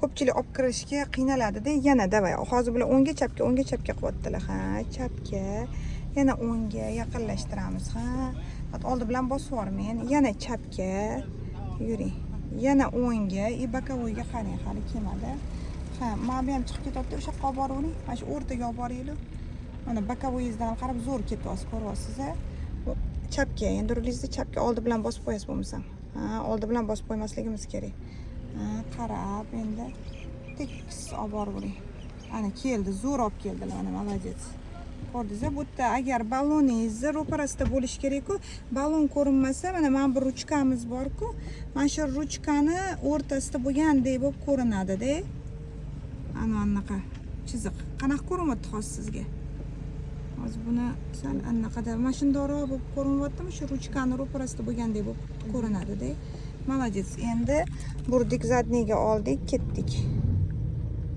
ko'pchilik olib kirishga qiynaladi-da. Yana davay. Hozir bular o'ngga chapga qilyaptilar. Ha, chapga. Yana o'ngga yaqinlashtiramiz. Ha. Oldi bilan bosib yubormang. Yana chapga. Yuring. Yana o'ngga, bokovoyga qarang, hali kelmadi. Ha, mana bu ham chiqib ketyapti. O'sha yoqqa olib boravering. Mana shu o'rtaga olib boringlar. Mana bokovoyingizdan ham qarab zo'r ketyapsiz, ko'ryapsiz-a? Chapga, endi rulingizni chapga oldi bilan bosib qo'yasiz bo'lmasam. Ha, oldi bilan bosib qo'ymasligimiz kerak. Ha, qarab endi tekis olib boravering. Ana keldi, zo'r olib keldilar, mana молодец. Ko'rdingiz-a, bu yerda agar balloningizni ro'parasida bo'lish kerak-ku, ballon ko'rinmasa, mana bir ruchkamiz bor-ku, mana shu ruchkani o'rtasida bo'lgandek bo'lib ko'rinadi-da. Ana anaqa chiziq. Qanaqa ko'rinyapti hozir sizga? Hozir buni sal anaqada mana shundoqroq bo'lib ko'rinyaptimi? Shu ruchkani ro'parasida bo'lgandek bo'lib ko'rinadi-da. Молодец. Endi burdik zadniga oldik, ketdik.